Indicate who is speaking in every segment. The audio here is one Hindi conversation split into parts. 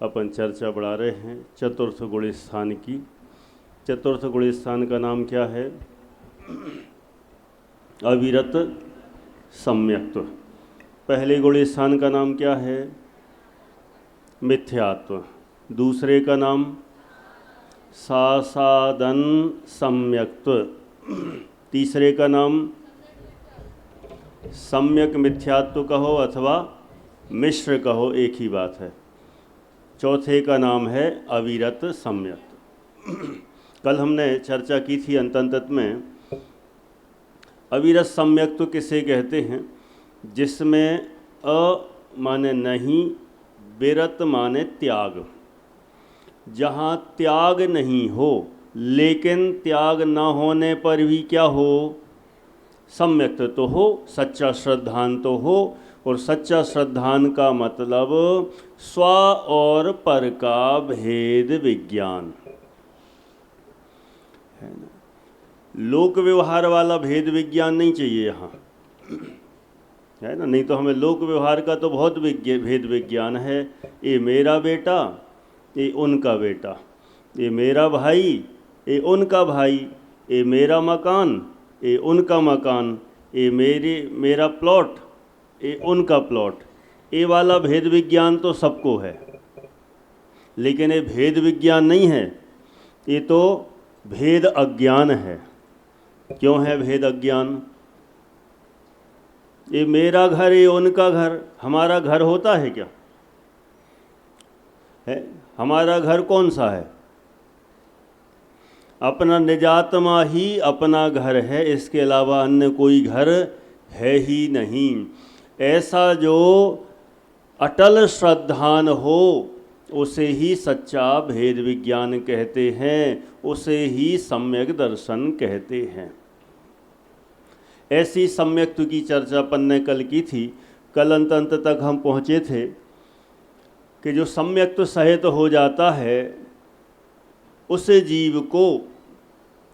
Speaker 1: अपन चर्चा बढ़ा रहे हैं चतुर्थ गुण स्थान की। चतुर्थ गुण स्थान का नाम क्या है? अविरत सम्यक्त्व। पहले गुण स्थान का नाम क्या है? मिथ्यात्व। दूसरे का नाम सासादन सम्यक्त्व। तीसरे का नाम सम्यक मिथ्यात्व कहो अथवा मिश्र कहो, एक ही बात है। चौथे का नाम है अविरत सम्यक्त्व। कल हमने चर्चा की थी अंत में, अविरत सम्यक्त्व किसे कहते हैं? जिसमें अ माने नहीं, विरत माने त्याग। जहाँ त्याग नहीं हो, लेकिन त्याग न होने पर भी क्या हो? सम्यक्त्व तो हो, सच्चा श्रद्धान तो हो। और सच्चा श्रद्धान का मतलब स्व और पर का भेद विज्ञान है ना। लोक व्यवहार वाला भेद विज्ञान नहीं चाहिए यहाँ, है ना। नहीं तो हमें लोक व्यवहार का तो बहुत भेद विज्ञान है। ये मेरा बेटा, ये उनका बेटा, ये मेरा भाई, ये उनका भाई, ये मेरा मकान, ये उनका मकान, ये मेरा प्लॉट, ये उनका प्लॉट। ये वाला भेद विज्ञान तो सबको है, लेकिन ये भेद विज्ञान नहीं है, ये तो भेद अज्ञान है। क्यों है भेद अज्ञान? ये मेरा घर, ये उनका घर। हमारा घर होता है क्या? है? हमारा घर कौन सा है? अपना निजात्मा ही अपना घर है, इसके अलावा अन्य कोई घर है ही नहीं। ऐसा जो अटल श्रद्धान हो उसे ही सच्चा भेद विज्ञान कहते हैं, उसे ही सम्यक दर्शन कहते हैं। ऐसी सम्यक्त्व की चर्चा अपन ने कल की थी। कल अंत तक हम पहुँचे थे कि जो सम्यक्त्व सहित हो जाता है, उस जीव को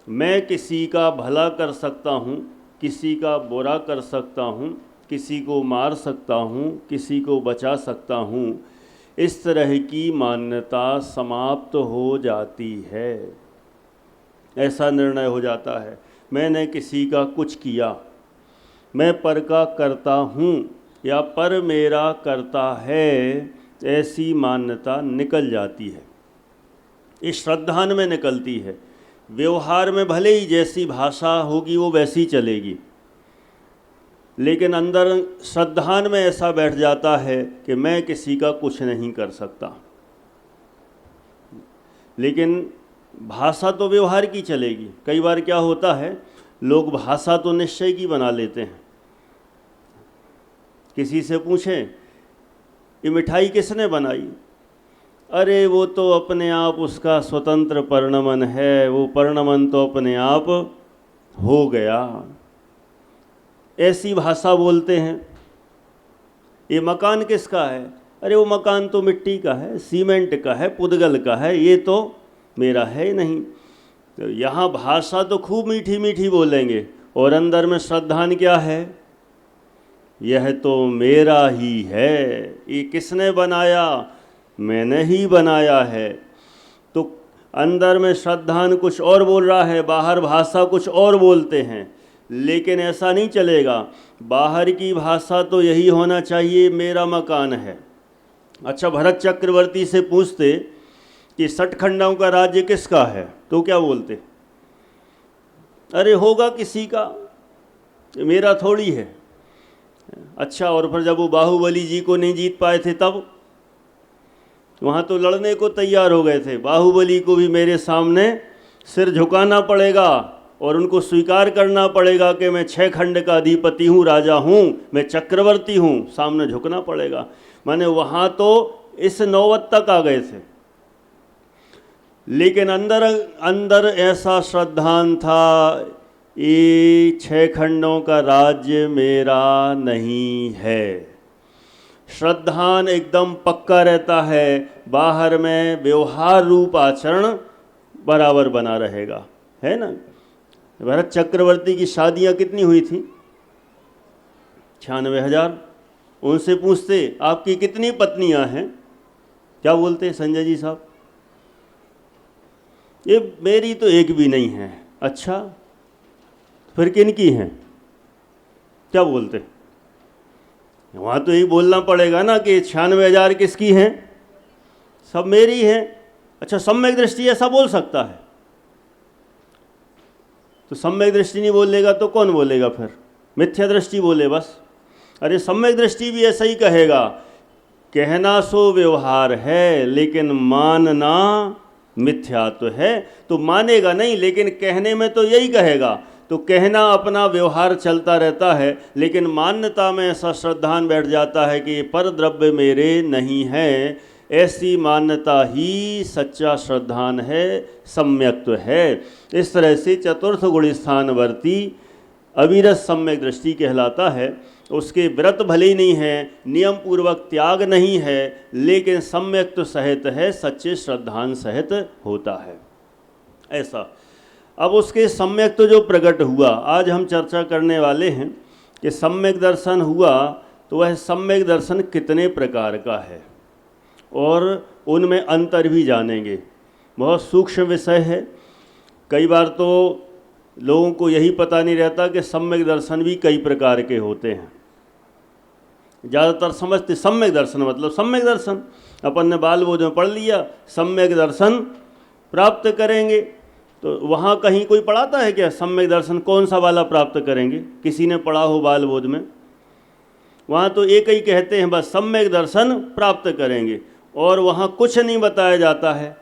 Speaker 1: मैं किसी का भला कर सकता हूँ, किसी का बुरा कर सकता हूँ, किसी को मार सकता हूँ, किसी को बचा सकता हूँ, इस तरह की मान्यता समाप्त हो जाती है। ऐसा निर्णय हो जाता है, मैंने किसी का कुछ किया, मैं पर का करता हूँ या पर मेरा करता है, ऐसी मान्यता निकल जाती है। इस श्रद्धान में निकलती है। व्यवहार में भले ही जैसी भाषा होगी वो वैसी चलेगी, लेकिन अंदर श्रद्धान में ऐसा बैठ जाता है कि मैं किसी का कुछ नहीं कर सकता। लेकिन भाषा तो व्यवहार की चलेगी। कई बार क्या होता है, लोग भाषा तो निश्चय की बना लेते हैं। किसी से पूछें ये मिठाई किसने बनाई? अरे वो तो अपने आप उसका स्वतंत्र परिणमन है, वो परिणमन तो अपने आप हो गया। ऐसी भाषा बोलते हैं। ये मकान किसका है? अरे वो मकान तो मिट्टी का है, सीमेंट का है, पुदगल का है, ये तो मेरा है ही नहीं। तो यहाँ भाषा तो खूब मीठी मीठी बोलेंगे और अंदर में श्रद्धान क्या है? यह तो मेरा ही है, ये किसने बनाया? मैंने ही बनाया है। तो अंदर में श्रद्धान कुछ और बोल रहा है, बाहर भाषा कुछ और बोलते हैं। लेकिन ऐसा नहीं चलेगा। बाहर की भाषा तो यही होना चाहिए, मेरा मकान है। अच्छा, भरत चक्रवर्ती से पूछते कि सतखंडों का राज्य किसका है, तो क्या बोलते? अरे होगा किसी का, मेरा थोड़ी है। अच्छा, और फिर जब वो बाहुबली जी को नहीं जीत पाए थे तब वहाँ तो लड़ने को तैयार हो गए थे। बाहुबली को भी मेरे सामने सिर झुकाना पड़ेगा और उनको स्वीकार करना पड़ेगा कि मैं 6 खंड का अधिपति हूँ, राजा हूँ, मैं चक्रवर्ती हूँ, सामने झुकना पड़ेगा। माने वहाँ तो इस नौबत तक आ गए थे। लेकिन अंदर अंदर ऐसा श्रद्धान था, ये 6 खंडों का राज्य मेरा नहीं है। श्रद्धान एकदम पक्का रहता है, बाहर में व्यवहार रूप आचरण बराबर बना रहेगा, है ना। भरत चक्रवर्ती की शादियां कितनी हुई थी? 96,000। उनसे पूछते आपकी कितनी पत्नियां हैं? क्या बोलते हैं संजय जी साहब? ये मेरी तो एक भी नहीं है। अच्छा, फिर किन की हैं? क्या बोलते? वहाँ तो यही बोलना पड़ेगा ना कि 96,000 किसकी हैं? सब मेरी हैं। अच्छा, सम्यक दृष्टि ऐसा बोल सकता है? तो सम्यक दृष्टि नहीं बोलेगा तो कौन बोलेगा फिर? मिथ्या दृष्टि बोले बस। अरे सम्यक दृष्टि भी ऐसा ही कहेगा, कहना सो व्यवहार है लेकिन मानना मिथ्यात्व है। तो मानेगा नहीं, लेकिन कहने में तो यही कहेगा। तो कहना अपना व्यवहार चलता रहता है, लेकिन मान्यता में ऐसा श्रद्धान बैठ जाता है कि ये पर द्रव्य मेरे नहीं है। ऐसी मान्यता ही सच्चा श्रद्धान है, सम्यक्त्व है। इस तरह से चतुर्थ गुण स्थानवर्ती अविरत सम्यक दृष्टि कहलाता है। उसके व्रत भले ही नहीं है, नियम पूर्वक त्याग नहीं है, लेकिन सम्यक्त्व सहित है, सच्चे श्रद्धान सहित होता है ऐसा। अब उसके सम्यक्त्व जो प्रकट हुआ, आज हम चर्चा करने वाले हैं कि सम्यक दर्शन हुआ तो वह सम्यक दर्शन कितने प्रकार का है और उनमें अंतर भी जानेंगे। बहुत सूक्ष्म विषय है। कई बार तो लोगों को यही पता नहीं रहता कि सम्यक दर्शन भी कई प्रकार के होते हैं। ज़्यादातर समझते सम्यक दर्शन मतलब सम्यक दर्शन, अपन ने बाल बोध में पढ़ लिया सम्यक दर्शन प्राप्त करेंगे। तो वहाँ कहीं कोई पढ़ाता है क्या सम्यक दर्शन कौन सा वाला प्राप्त करेंगे? किसी ने पढ़ा हो बाल बोध में? वहाँ तो एक ही कहते हैं बस सम्यक दर्शन प्राप्त करेंगे, और वहाँ कुछ नहीं बताया जाता है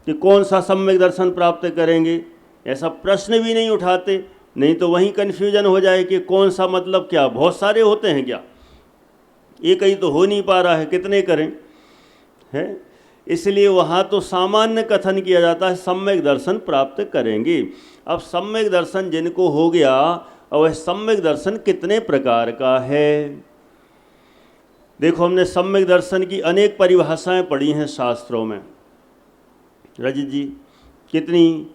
Speaker 1: कि कौन सा सम्यक दर्शन प्राप्त करेंगे। ऐसा प्रश्न भी नहीं उठाते, नहीं तो वहीं कन्फ्यूजन हो जाए कि कौन सा मतलब क्या, बहुत सारे होते हैं क्या? एक ही तो हो नहीं पा रहा है, कितने करें हैं? इसलिए वहाँ तो सामान्य कथन किया जाता है सम्यक दर्शन प्राप्त करेंगे। अब सम्यक दर्शन जिनको हो गया, और वह सम्यक दर्शन कितने प्रकार का है? देखो, हमने सम्यक दर्शन की अनेक परिभाषाएं पढ़ी हैं शास्त्रों में। रजित जी कितनी?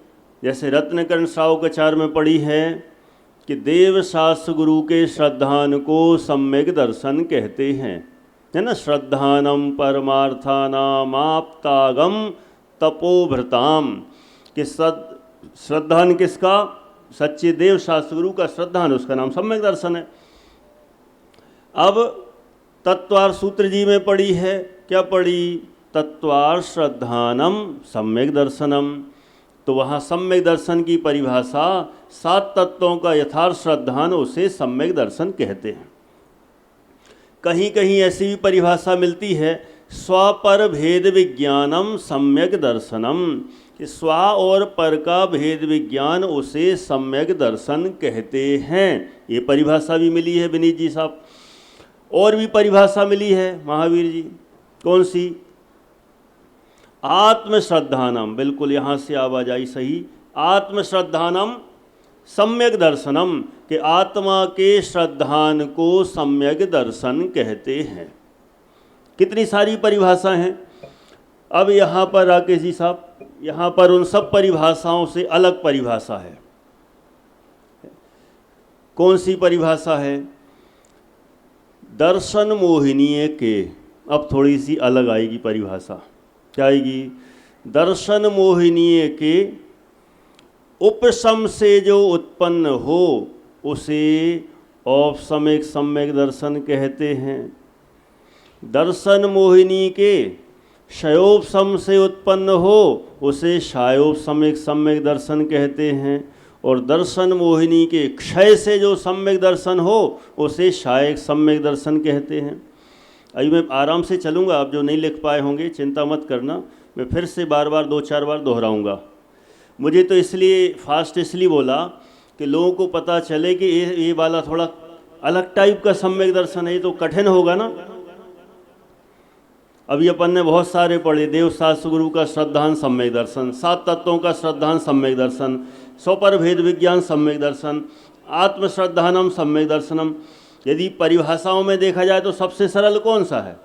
Speaker 1: जैसे रत्नकर्ण श्रावकाचार्य में पढ़ी है कि देव शास्त्र गुरु के श्रद्धान को सम्यक दर्शन कहते हैं, है ना। श्रद्धानम परमार्थानाम आप्तागम तपोभृताम, कि श्रद्धान किसका? सच्चे देव शास्त्र गुरु का श्रद्धान, उसका नाम सम्यक दर्शन है। अब तत्वार सूत्र जी में पढ़ी है, क्या पढ़ी? तत्वार श्रद्धानम सम्यक दर्शनम। तो वहाँ सम्यक दर्शन की परिभाषा 7 तत्वों का यथार्थ श्रद्धान, उसे सम्यक दर्शन कहते हैं। कहीं कहीं ऐसी भी परिभाषा मिलती है स्वपर भेद विज्ञानम सम्यक दर्शनम, कि स्व और पर का भेद विज्ञान उसे सम्यक दर्शन कहते हैं। ये परिभाषा भी मिली है विनीत जी साहब। और भी परिभाषा मिली है महावीर जी, कौन सी? आत्मश्रद्धानम, बिल्कुल यहाँ से आवाज आई सही। आत्मश्रद्धानम सम्यक दर्शनम, कि आत्मा के श्रद्धान को सम्यक दर्शन कहते हैं। कितनी सारी परिभाषा हैं। अब यहाँ पर राकेश जी साहब, यहाँ पर उन सब परिभाषाओं से अलग परिभाषा है। कौन सी परिभाषा है? दर्शन मोहिनीय के। अब थोड़ी सी अलग आएगी परिभाषा। क्या आएगी? दर्शन मोहिनीय के उपशम से जो उत्पन्न हो उसे औपसमिक सम्यक दर्शन कहते हैं। दर्शन मोहिनी के क्षयोपशम से उत्पन्न हो उसे क्षयोपशमिक सम्यक दर्शन कहते हैं। और दर्शन मोहिनी के क्षय से जो सम्यक दर्शन हो उसे क्षयिक सम्यक दर्शन कहते हैं। अभी मैं आराम से चलूँगा, आप जो नहीं लिख पाए होंगे चिंता मत करना, मैं फिर से बार बार 2-4 बार दोहराऊँगा। मुझे तो इसलिए फास्ट इसलिए बोला कि लोगों को पता चले कि ये वाला थोड़ा अलग टाइप का सम्यक दर्शन है, ये तो कठिन होगा ना। अभी अपन ने बहुत सारे पढ़े, देव शास्त्र गुरु का श्रद्धान सम्यक दर्शन, 7 तत्वों का श्रद्धान सम्यक दर्शन, स्वपर भेद विज्ञान सम्यक दर्शन, आत्मश्रद्धानम सम्यक दर्शनम। यदि परिभाषाओं में देखा जाए तो सबसे सरल कौन सा है?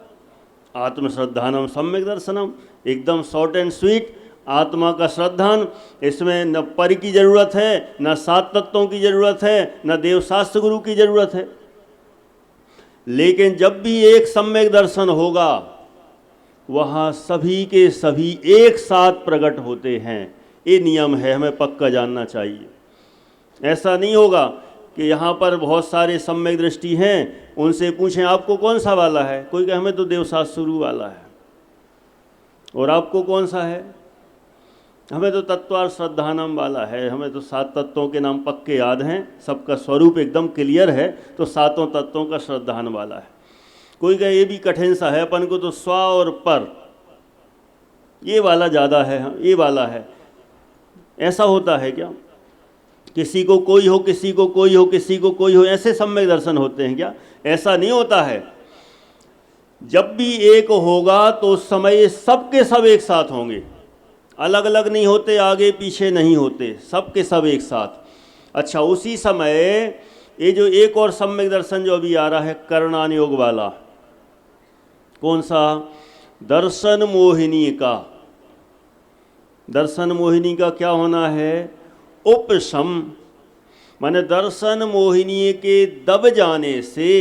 Speaker 1: आत्मश्रद्धानम सम्यक दर्शनम, एकदम शॉर्ट एंड स्वीट। आत्मा का श्रद्धान, इसमें न पर की जरूरत है, न 7 तत्वों की जरूरत है, न देवशास्त्र गुरु की जरूरत है। लेकिन जब भी एक सम्यक दर्शन होगा वहाँ सभी के सभी एक साथ प्रकट होते हैं। ये नियम है, हमें पक्का जानना चाहिए। ऐसा नहीं होगा कि यहाँ पर बहुत सारे सम्यक दृष्टि हैं, उनसे पूछें आपको कौन सा वाला है, कोई कहे हमें तो देवशास्त्रु वाला है, और आपको कौन सा है, हमें तो तत्वार श्रद्धानम वाला है, हमें तो 7 तत्वों के नाम पक्के याद हैं, सबका स्वरूप एकदम क्लियर है, तो 7 तत्वों का श्रद्धान वाला है। कोई कहे ये भी कठिन सा है, अपन को तो स्व और पर ये वाला ज़्यादा है, ये वाला है। ऐसा होता है क्या? किसी को कोई हो, किसी को कोई हो, किसी को कोई हो, ऐसे सम्यक दर्शन होते हैं क्या? ऐसा नहीं होता है। जब भी एक होगा तो उस समय सब के सब एक साथ होंगे, अलग अलग नहीं होते, आगे पीछे नहीं होते, सब के सब एक साथ। अच्छा, उसी समय ये जो एक और सम्यक दर्शन जो अभी आ रहा है कर्णान योग वाला, कौन सा? दर्शन मोहिनी का। दर्शन मोहिनी का क्या होना है? उपशम, माने दर्शन मोहिनी के दब जाने से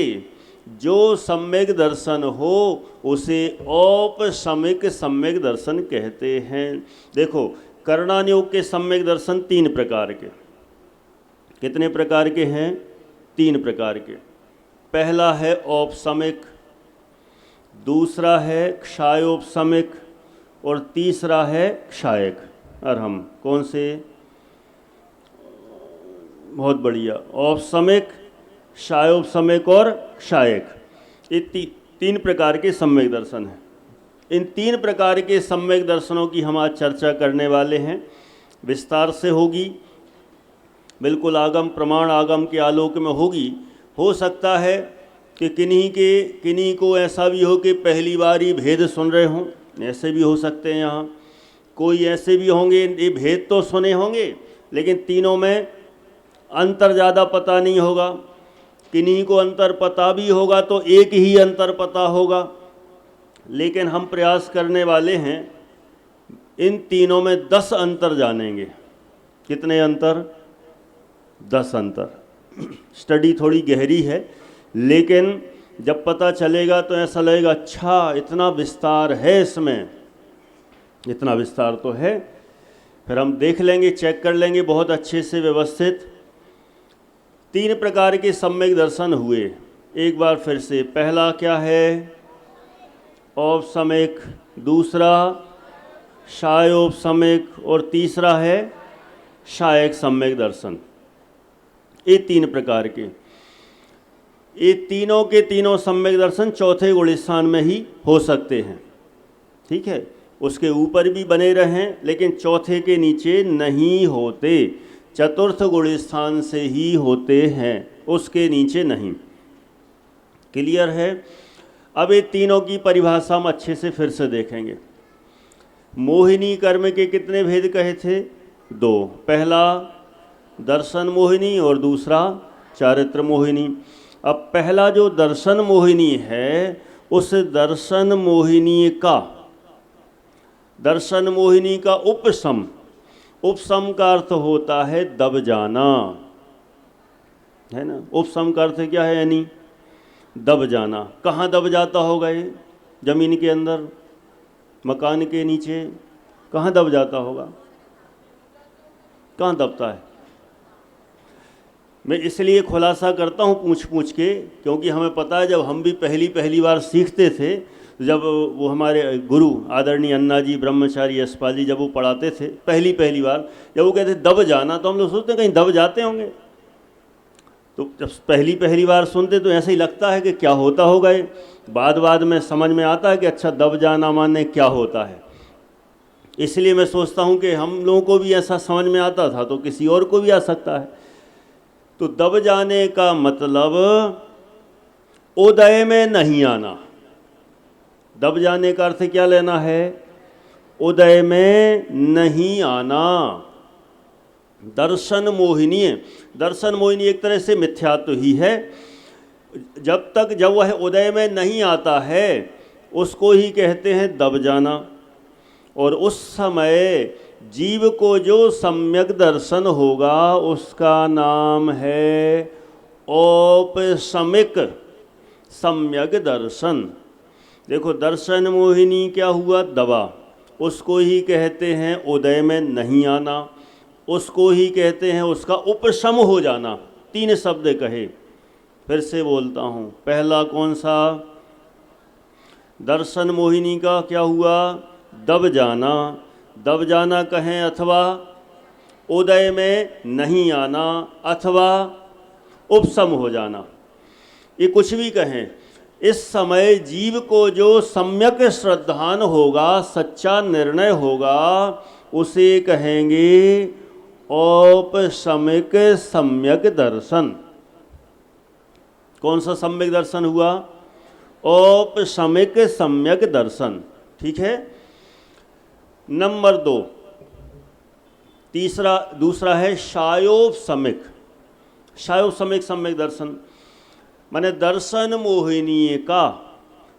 Speaker 1: जो सम्यक दर्शन हो उसे औपशमिक सम्यक दर्शन कहते हैं। देखो, कर्णान योग के सम्यक दर्शन 3 प्रकार के। कितने प्रकार के हैं? 3 प्रकार के। पहला है औपशमिक, दूसरा है क्षायोपशमिक, और तीसरा है क्षायक। अर्हम कौन से? बहुत बढ़िया, औपशमिक, क्षायोपशमिक और क्षायक। ये 3 प्रकार के सम्यक दर्शन हैं। इन 3 प्रकार के सम्यक दर्शनों की हम आज चर्चा करने वाले हैं, विस्तार से होगी, बिल्कुल आगम प्रमाण आगम के आलोक में होगी। हो सकता है कि किन्हीं को ऐसा भी हो कि पहली बार ही भेद सुन रहे हों, ऐसे भी हो सकते हैं। यहाँ कोई ऐसे भी होंगे ये भेद तो सुने होंगे लेकिन तीनों में अंतर ज़्यादा पता नहीं होगा। किन्हीं को अंतर पता भी होगा तो एक ही अंतर पता होगा, लेकिन हम प्रयास करने वाले हैं इन तीनों में 10 अंतर जानेंगे। कितने अंतर? 10 अंतर। स्टडी थोड़ी गहरी है, लेकिन जब पता चलेगा तो ऐसा लगेगा अच्छा इतना विस्तार है इसमें, इतना विस्तार तो है। फिर हम देख लेंगे, चेक कर लेंगे बहुत अच्छे से व्यवस्थित। 3 प्रकार के सम्यक दर्शन हुए। एक बार फिर से, पहला क्या है? औपशमिक, दूसरा क्षायोपशमिक, और तीसरा है क्षायक सम्यक दर्शन। ये 3 प्रकार के, ये तीनों के तीनों सम्यक दर्शन चौथे गुणस्थान में ही हो सकते हैं। ठीक है, उसके ऊपर भी बने रहें लेकिन चौथे के नीचे नहीं होते, चतुर्थ गुणस्थान से ही होते हैं, उसके नीचे नहीं। क्लियर है? अब ये तीनों की परिभाषा हम अच्छे से फिर से देखेंगे। मोहिनी कर्म के कितने भेद कहे थे? 2। पहला दर्शन मोहिनी और दूसरा चारित्र मोहिनी। अब पहला जो दर्शन मोहिनी है, उस दर्शन मोहिनी का उपशम, उपशम का अर्थ होता है दब जाना, है ना? उपशम का अर्थ क्या है? यानी दब जाना। कहाँ दब जाता होगा ये? जमीन के अंदर, मकान के नीचे, कहाँ दब जाता होगा? कहाँ दबता है? मैं इसलिए खुलासा करता हूँ पूछ के, क्योंकि हमें पता है जब हम भी पहली बार सीखते थे, जब वो हमारे गुरु आदरणीय अन्ना जी ब्रह्मचारी यशपाल जी जब वो पढ़ाते थे पहली बार, जब वो कहते दब जाना, तो हम लोग सोचते कहीं दब जाते होंगे। तो जब पहली बार सुनते तो ऐसे ही लगता है कि क्या होता होगा ये। बाद में समझ में आता है कि अच्छा दब जाना माने क्या होता है। इसलिए मैं सोचता हूँ कि हम लोगों को भी ऐसा समझ में आता था तो किसी और को भी आ सकता है। तो दब जाने का मतलब उदय में नहीं आना। दब जाने का अर्थ क्या लेना है? उदय में नहीं आना। दर्शन मोहिनी है। दर्शन मोहिनी एक तरह से मिथ्यात्व ही है। जब वह उदय में नहीं आता है उसको ही कहते हैं दब जाना। और उस समय जीव को जो सम्यक दर्शन होगा उसका नाम है औपशमिक सम्यक दर्शन। देखो दर्शन मोहिनी क्या हुआ? दबा। उसको ही कहते हैं उदय में नहीं आना, उसको ही कहते हैं उसका उपशम हो जाना। 3 शब्द कहे, फिर से बोलता हूँ। पहला कौन सा? दर्शन मोहिनी का क्या हुआ? दब जाना। दब जाना कहें, अथवा उदय में नहीं आना, अथवा उपशम हो जाना, ये कुछ भी कहें। इस समय जीव को जो सम्यक श्रद्धान होगा, सच्चा निर्णय होगा, उसे कहेंगे औपशमिक सम्यक दर्शन। कौन सा सम्यक दर्शन हुआ? औपशमिक सम्यक दर्शन। ठीक है। नंबर 2, दूसरा है शायोपशमिक। शायोपशमिक सम्यक दर्शन माने दर्शन मोहिनी का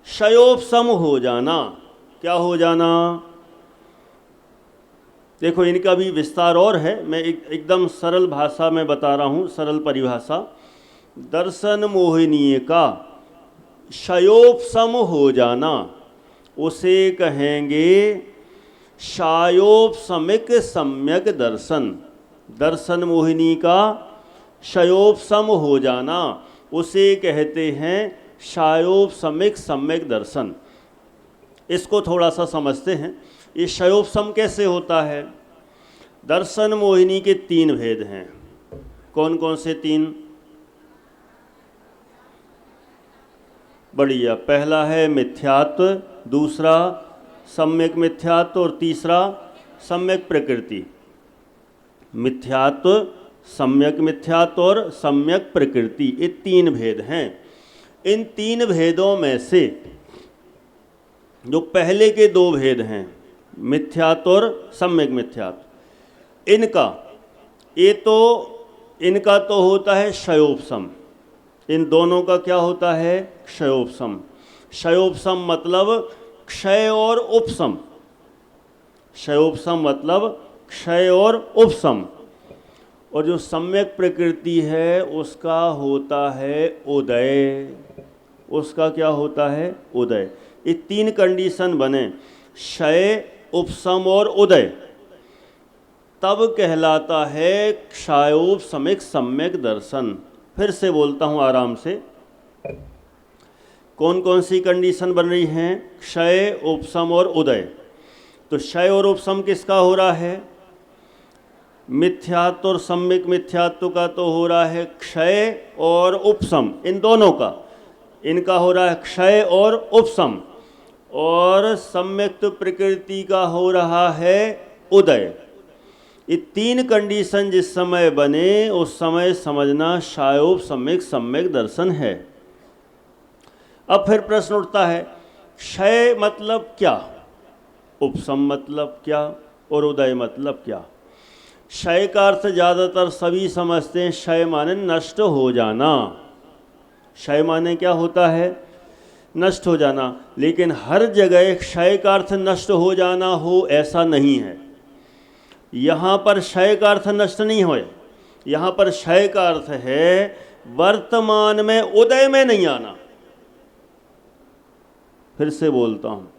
Speaker 1: शयोपशम हो जाना। क्या हो जाना? देखो इनका भी विस्तार और है, मैं एकदम सरल भाषा में बता रहा हूँ, सरल परिभाषा। दर्शन मोहिनी का शयोपशम हो जाना, उसे कहेंगे शायोपशमिक सम्यक दर्शन। दर्शन मोहिनी का शयोपशम हो जाना, उसे कहते हैं शायोपशमिक सम्यक दर्शन। इसको थोड़ा सा समझते हैं। ये शयोपशम कैसे होता है? दर्शन मोहिनी के 3 भेद हैं। कौन कौन से 3? बढ़िया। पहला है मिथ्यात्व, दूसरा सम्यक मिथ्यात्व और तीसरा सम्यक प्रकृति। मिथ्यात्व, सम्यक मिथ्यात्व और सम्यक प्रकृति, ये 3 भेद हैं। इन 3 भेदों में से जो पहले के 2 भेद हैं, मिथ्यात्व और सम्यक मिथ्यात्व, इनका तो होता है क्षयोपशम। इन दोनों का क्या होता है? क्षयोपशम। क्षयोपशम मतलब क्षय और उपशम। क्षयोपशम मतलब क्षय और उपशम। और जो सम्यक प्रकृति है उसका होता है उदय। उसका क्या होता है? उदय। ये 3 कंडीशन बने, क्षय, उपशम और उदय, तब कहलाता है क्षयोपशमिक सम्यक दर्शन। फिर से बोलता हूँ आराम से। कौन कौन सी कंडीशन बन रही हैं? क्षय, उपशम और उदय। तो क्षय और उपशम किसका हो रहा है? मिथ्यात्व और सम्यक मिथ्यात्व का तो हो रहा है क्षय और उपशम, इन दोनों का। इनका हो रहा है क्षय और उपशम, और सम्यक प्रकृति का हो रहा है उदय। ये 3 कंडीशन जिस समय बने उस समय समझना शायोपशमिक सम्यक दर्शन है। अब फिर प्रश्न उठता है, क्षय मतलब क्या, उपशम मतलब क्या, और उदय मतलब क्या? क्षय का अर्थ ज़्यादातर सभी समझते हैं, क्षय माने नष्ट हो जाना। क्षय माने क्या होता है? नष्ट हो जाना। लेकिन हर जगह क्षय का अर्थ नष्ट हो जाना हो ऐसा नहीं है। यहाँ पर क्षय का अर्थ नष्ट नहीं हो, यहाँ पर क्षय का अर्थ है वर्तमान में उदय में नहीं आना। फिर से बोलता हूँ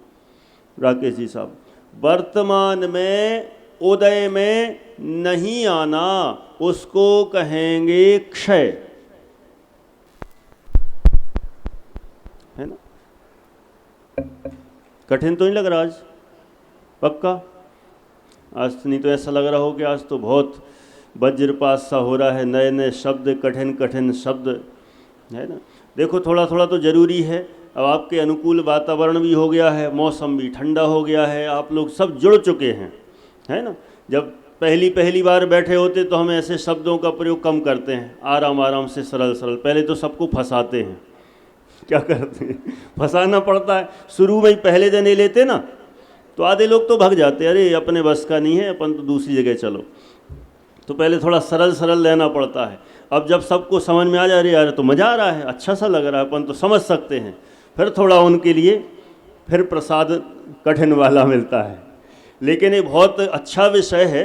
Speaker 1: राकेश जी साहब, वर्तमान में उदय में नहीं आना, उसको कहेंगे क्षय, है ना? कठिन तो नहीं लग रहा आज? पक्का? आज नहीं तो ऐसा लग रहा हो कि आज तो बहुत वज्रपात सा हो रहा है, नए नए शब्द, कठिन कठिन शब्द, है ना? देखो थोड़ा थोड़ा तो ज़रूरी है। अब आपके अनुकूल वातावरण भी हो गया है, मौसम भी ठंडा हो गया है, आप लोग सब जुड़ चुके हैं, है ना? जब पहली बार बैठे होते तो हम ऐसे शब्दों का प्रयोग कम करते हैं, आराम आराम से, सरल सरल। पहले तो सबको फंसाते हैं। क्या करते हैं? फंसाना पड़ता है। शुरू में ही पहले दिन ले लेते ना, तो आधे लोग तो भाग जाते, अरे अपने बस का नहीं है, अपन तो दूसरी जगह चलो। तो पहले थोड़ा सरल सरल रहना पड़ता है। अब जब सबको समझ में आ जा रही है, यार तो मज़ा आ रहा है, अच्छा सा लग रहा है, अपन तो समझ सकते हैं, फिर थोड़ा उनके लिए फिर प्रसाद कठिन वाला मिलता है। लेकिन ये बहुत अच्छा विषय है,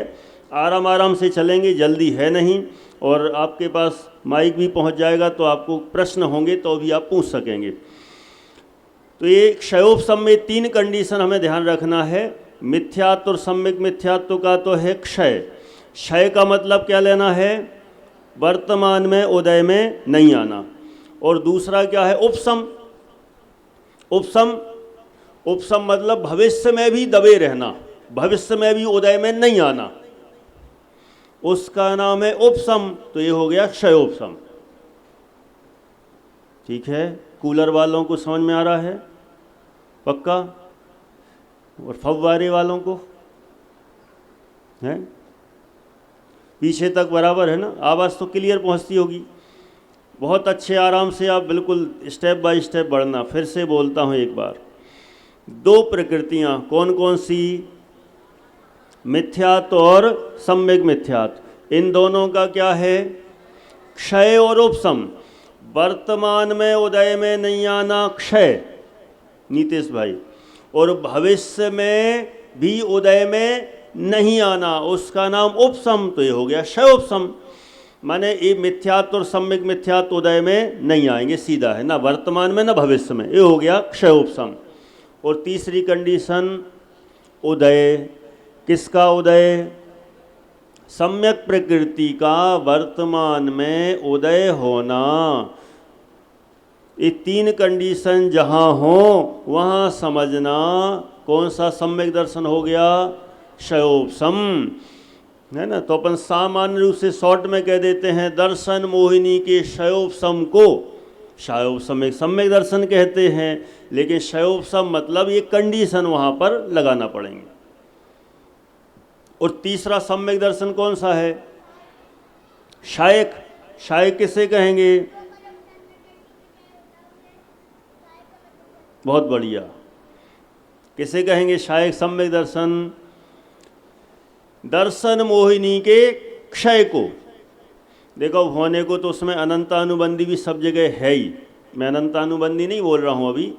Speaker 1: आराम आराम से चलेंगे, जल्दी है नहीं। और आपके पास माइक भी पहुंच जाएगा, तो आपको प्रश्न होंगे तो भी आप पूछ सकेंगे। तो ये क्षयोपशम में 3 कंडीशन हमें ध्यान रखना है। मिथ्यात्व और सम्यक मिथ्यात्व का तो है क्षय। क्षय का मतलब क्या लेना है? वर्तमान में उदय में नहीं आना। और दूसरा क्या है? उपशम। उपशम, उपशम मतलब भविष्य में भी दबे रहना, भविष्य में भी उदय में नहीं आना, उसका नाम है उपशम। तो ये हो गया क्षयोपशम। ठीक है, कूलर वालों को समझ में आ रहा है पक्का? और फव्वारे वालों को है? पीछे तक बराबर है ना? आवाज़ तो क्लियर पहुंचती होगी। बहुत अच्छे आराम से आप बिल्कुल स्टेप बाय स्टेप बढ़ना। फिर से बोलता हूं एक बार, 2 प्रकृतियां कौन कौन सी? मिथ्यात्व और सम्यक मिथ्यात्व। इन दोनों का क्या है? क्षय और उपशम। वर्तमान में उदय में नहीं आना क्षय, नीतीश भाई, और भविष्य में भी उदय में नहीं आना, उसका नाम उपशम। तो ये हो गया क्षयोपशम। माने ये मिथ्यात्व और सम्यक मिथ्यात्व उदय में नहीं आएंगे, सीधा है ना, वर्तमान में ना भविष्य में। ये हो गया क्षयोपशम। और तीसरी कंडीशन उदय। किसका उदय? सम्यक प्रकृति का वर्तमान में उदय होना। ये 3 कंडीशन जहाँ हो वहाँ समझना कौन सा सम्यक दर्शन हो गया? क्षयोपशम, है ना। तो अपन सामान्य रूप से शॉर्ट में कह देते हैं दर्शन मोहिनी के क्षयोपशम को क्षयोपशम एक सम्यक दर्शन कहते हैं, लेकिन क्षयोपशम मतलब ये कंडीशन वहाँ पर लगाना पड़ेंगे। और तीसरा सम्यक दर्शन कौन सा है? शायक। शायक किसे कहेंगे? बहुत बढ़िया, किसे कहेंगे शायक सम्यक दर्शन? दर्शन मोहिनी के क्षय को। देखो होने को तो उसमें अनंतानुबंधी भी सब जगह है ही, मैं अनंतानुबंधी नहीं बोल रहा हूँ अभी।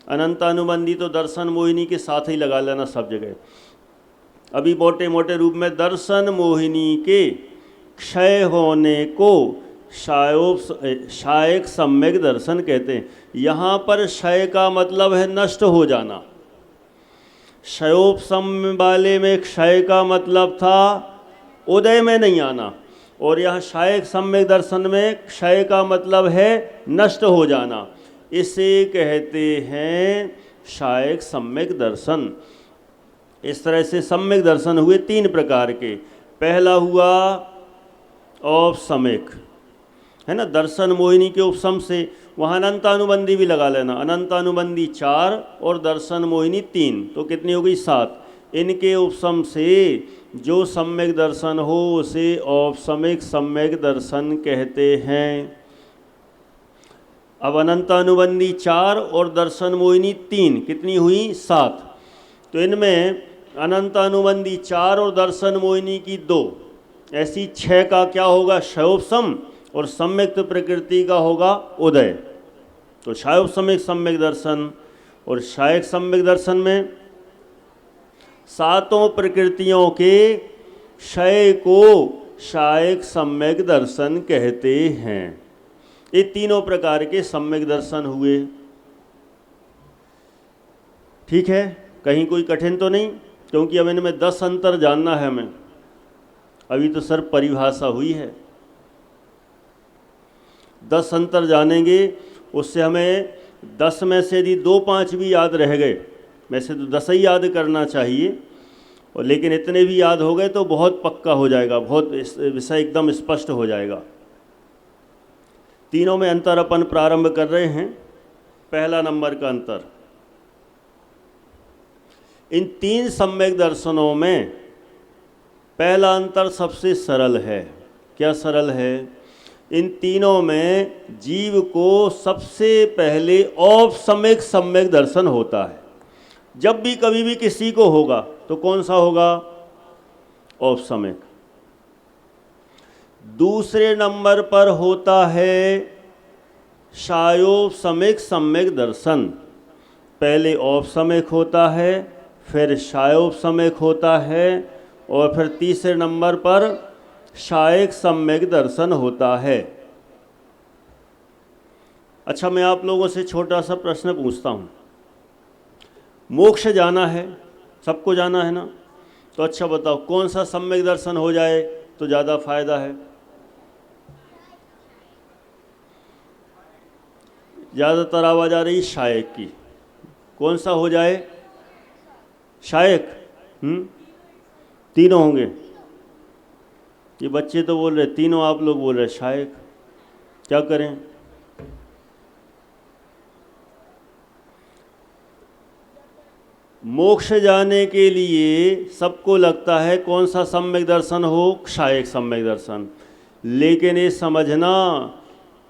Speaker 1: अनंतानुबंधी तो दर्शन मोहिनी के साथ ही लगा लेना सब जगह। अभी मोटे मोटे रूप में दर्शन मोहिनी के क्षय होने को शायक सम्यक दर्शन कहते हैं। यहाँ पर क्षय का मतलब है नष्ट हो जाना। क्षयोपशम वाले में क्षय का मतलब था उदय में नहीं आना, और यहाँ शायक सम्यक दर्शन में क्षय का मतलब है नष्ट हो जाना। इसे कहते हैं शायक सम्यक दर्शन। इस तरह से सम्यक दर्शन हुए 3 प्रकार के। पहला हुआ औपसमिक, है ना, दर्शन मोहिनी के उपशम से। वहाँ अनंतानुबंधी भी लगा लेना, अनंतानुबंधी 4 और दर्शन मोहिनी 3, तो कितनी हो गई 7। इनके उपशम से जो सम्यक दर्शन हो उसे औपसमिक सम्यक दर्शन कहते हैं। अब अनंतानुबंधी 4 और दर्शन मोहिनी 3 कितनी हुई? 7। तो इनमें अनंतानुबंधी 4 और दर्शन मोहिनी की 2, ऐसी 6 का क्या होगा? क्षयोपशम, और सम्यक प्रकृति का होगा उदय। तो क्षयोपशमिक सम्यक दर्शन और शायक सम्यक दर्शन में 7 प्रकृतियों के क्षय को शायक सम्यक दर्शन कहते हैं। ये 3 प्रकार के सम्यक दर्शन हुए। ठीक है, कहीं कोई कठिन तो नहीं? क्योंकि अब इनमें 10 अंतर जानना है हमें। अभी तो सर परिभाषा हुई है, 10 अंतर जानेंगे, उससे हमें 10 में से यदि 2-5 भी याद रह गए, वैसे तो 10 ही याद करना चाहिए, और लेकिन इतने भी याद हो गए तो बहुत पक्का हो जाएगा, बहुत विषय एकदम स्पष्ट हो जाएगा। तीनों में अंतर अपन प्रारंभ कर रहे हैं। पहला नंबर का अंतर, इन 3 सम्यक दर्शनों में पहला अंतर सबसे सरल है। क्या सरल है? इन तीनों में जीव को सबसे पहले औपसमिक सम्यक दर्शन होता है। जब भी कभी भी किसी को होगा तो कौन सा होगा? औपसमिक। दूसरे नंबर पर होता है शायोपसमिक सम्यक दर्शन। पहले औपसमिक होता है, फिर शायोपसमिक होता है, और फिर तीसरे नंबर पर शायक सम्यक दर्शन होता है। अच्छा, मैं आप लोगों से छोटा सा प्रश्न पूछता हूँ। मोक्ष जाना है, सबको जाना है ना, तो अच्छा बताओ कौन सा सम्यक दर्शन हो जाए तो ज़्यादा फायदा है? ज़्यादातर आवाज़ आ रही शायक की, कौन सा हो जाए? शायक। तीनों होंगे? ये बच्चे तो बोल रहे तीनों, आप लोग बोल रहे शायक, क्या करें? मोक्ष जाने के लिए सबको लगता है कौन सा सम्यक दर्शन हो? शायक सम्यक दर्शन। लेकिन ये समझना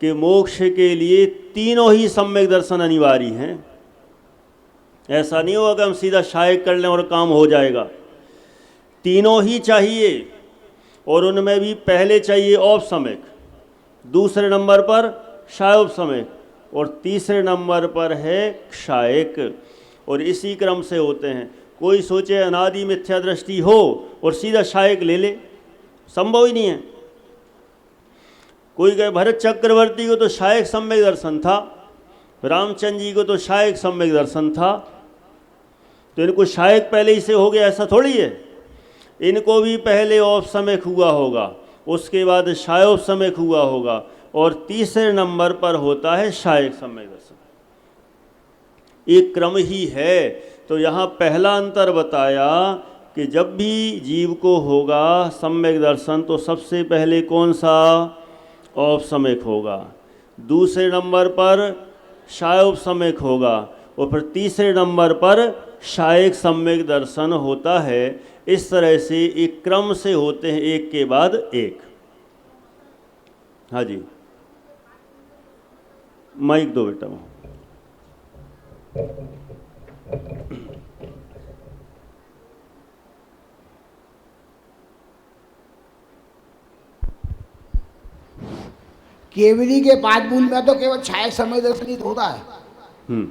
Speaker 1: कि मोक्ष के लिए तीनों ही सम्यक दर्शन अनिवार्य हैं। ऐसा नहीं होगा कि हम सीधा शायक कर लें और काम हो जाएगा। तीनों ही चाहिए, और उनमें भी पहले चाहिए औपसम्यक, दूसरे नंबर पर शायोपसम्यक, और तीसरे नंबर पर है क्षायक, और इसी क्रम से होते हैं। कोई सोचे अनादि मिथ्या दृष्टि हो और सीधा शायक ले ले, संभव ही नहीं है। कोई कहे भरत चक्रवर्ती को तो शायक सम्यक दर्शन था, रामचंद्र जी को तो शायक सम्यक दर्शन था, तो इनको शायक पहले ही से हो गया, ऐसा थोड़ी है। इनको भी पहले औपसम्यक हुआ होगा, उसके बाद शायोपसम्यक हुआ होगा, और तीसरे नंबर पर होता है शायक सम्यक दर्शन। एक क्रम ही है। तो यहाँ पहला अंतर बताया कि जब भी जीव को होगा सम्यक दर्शन तो सबसे पहले कौन सा? औपसम्यक होगा, दूसरे नंबर पर शायोपसम्यक होगा, और फिर तीसरे नंबर पर शायक सम्यक दर्शन होता है। इस तरह से एक क्रम से होते हैं, एक के बाद एक। हाँ जी, माइक दो बेटा।
Speaker 2: केवली के पाद मूल में तो केवल छायक समय दर्शन ही होता है।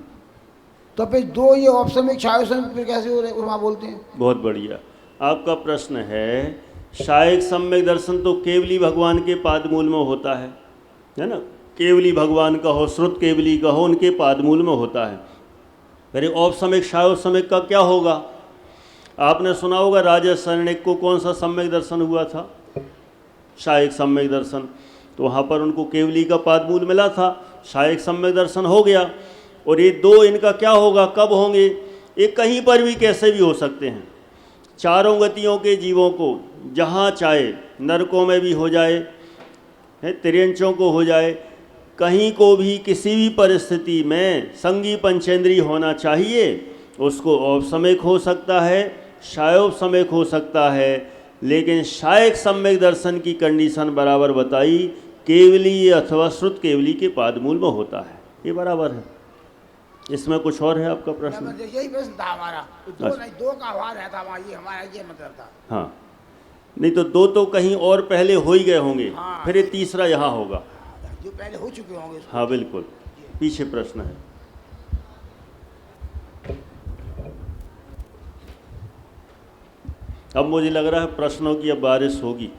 Speaker 2: तो फिर दो ये औपसम्यक शायोपसम्यक फिर कैसे हो रहे वहाँ बोलते हैं?
Speaker 1: बहुत बढ़िया आपका प्रश्न है। शायक सम्यक दर्शन तो केवली भगवान के पादमूल में होता है ना। केवली भगवान का हो, श्रुत केवली का हो, उनके पादमूल में होता है। अरे औपसम्यक शायोपसम्यक का क्या होगा? आपने सुना होगा राजा शरणिक को कौन सा सम्यक दर्शन हुआ था? शायक सम्यक दर्शन। तो वहाँ पर उनको केवली का पादमूल मिला था, शायक सम्यक दर्शन हो गया। और ये दो इनका क्या होगा, कब होंगे? ये कहीं पर भी कैसे भी हो सकते हैं। चारों गतियों के जीवों को जहाँ चाहे, नरकों में भी हो जाए, तिर्यंचों को हो जाए, कहीं को भी किसी भी परिस्थिति में संगी पंचेंद्री होना चाहिए। उसको औपसम्यक हो सकता है, शायोपसम्यक हो सकता है, लेकिन शायक सम्यक दर्शन की कंडीशन बराबर बताई, केवली अथवा श्रुत केवली के पादमूल में होता है। ये बराबर है। इसमें कुछ और है आपका प्रश्न?
Speaker 2: यही प्रश्न था हमारा। दो नहीं, दो का आवाज है था वहाँ, ये हमारा ये मतलब था।
Speaker 1: हाँ, नहीं तो दो तो कहीं और पहले हो ही गए होंगे।
Speaker 2: हाँ,
Speaker 1: फिर ये तीसरा यहाँ होगा
Speaker 2: जो पहले हो चुके होंगे।
Speaker 1: हाँ बिल्कुल, पीछे प्रश्न है। अब मुझे लग रहा है प्रश्नों की अब बारिश होगी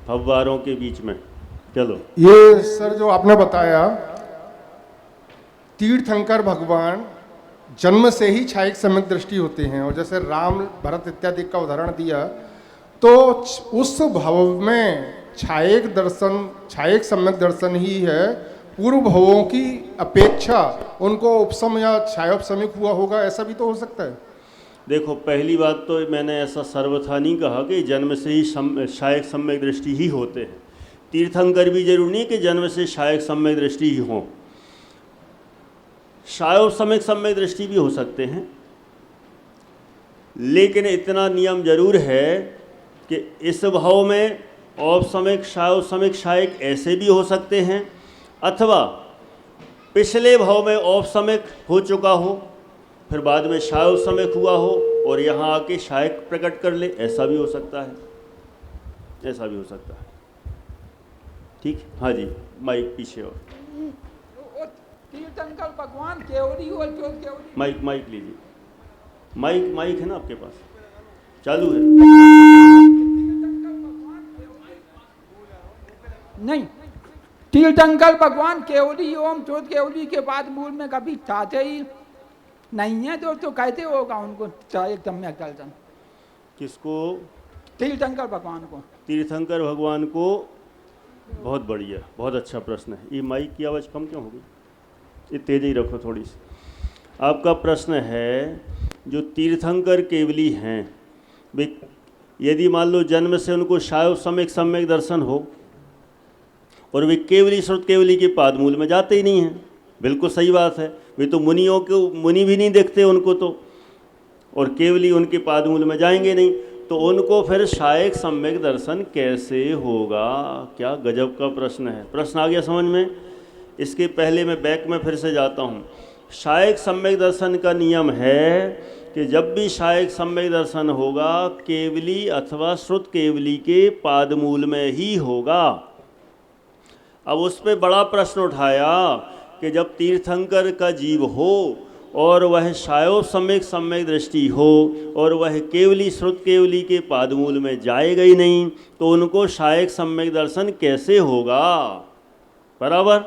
Speaker 1: फव्वारों के बीच में। चलो,
Speaker 3: ये सर जो आपने बताया तीर्थंकर भगवान जन्म से ही छायक सम्यक दृष्टि होते हैं, और जैसे राम भरत इत्यादि का उदाहरण दिया, तो उस भाव में छायक दर्शन, छायक सम्यक दर्शन ही है। पूर्व भावों की अपेक्षा उनको उपसम या छायोपसम्यक हुआ होगा, ऐसा भी तो हो सकता है।
Speaker 1: देखो पहली बात तो मैंने ऐसा सर्वथा नहीं कहा कि जन्म से ही शायक सम्यक दृष्टि ही होते हैं। तीर्थंकर भी जरूरी नहीं कि जन्म से शायक सम्यक दृष्टि ही हो, शायोपसम्यक सम्यक दृष्टि भी हो सकते हैं। लेकिन इतना नियम जरूर है कि इस भाव में औपसम्यक शायोपसम्यक शायक ऐसे भी हो सकते हैं, अथवा पिछले भाव में औपसम्यक हो चुका हो, फिर बाद में शायोपसम्यक हुआ हो और यहाँ आके शायक प्रकट कर ले, ऐसा भी हो सकता है, ऐसा भी हो सकता है। ठीक, हाँ जी, माइक पीछे। और
Speaker 4: तीर्थंकर भगवान केवली और जो केवली,
Speaker 1: माइक लीजिए। माइक है ना आपके पास? चालू है?
Speaker 4: नहीं, तीर्थंकर भगवान केवली ओम चोत केवली के बाद मूल में कभी ताते ही नहीं है तो कहते होगा उनको एक सम्यक दर्शन,
Speaker 1: किसको?
Speaker 4: तीर्थंकर भगवान को।
Speaker 1: तीर्थंकर भगवान को। बहुत बढ़िया, बहुत अच्छा प्रश्न है। ये माइक की आवाज़ कम क्यों हो गई? ये तेज ही रखो थोड़ी सी। आपका प्रश्न है जो तीर्थंकर केवली हैं वे, यदि मान लो जन्म से उनको शायव सम्यक सम्यक दर्शन हो और वे केवली श्रुत केवली के पादमूल में जाते ही नहीं हैं, बिल्कुल सही बात है। वे तो मुनियों को, मुनि भी नहीं देखते उनको तो, और केवली उनके पादमूल में जाएंगे नहीं, तो उनको फिर शायक सम्यक दर्शन कैसे होगा? क्या गजब का प्रश्न है। प्रश्न आ गया समझ में? इसके पहले मैं बैक में फिर से जाता हूँ। शायक सम्यक दर्शन का नियम है कि जब भी शायक सम्यक दर्शन होगा केवली अथवा श्रुत केवली के पादमूल में ही होगा। अब उस पर बड़ा प्रश्न उठाया कि जब तीर्थंकर का जीव हो और वह शायव सम्यक सम्यक दृष्टि हो और वह केवली श्रुत केवली के पादमूल में जाएगा ही नहीं, तो उनको शायक सम्यक दर्शन कैसे होगा? बराबर,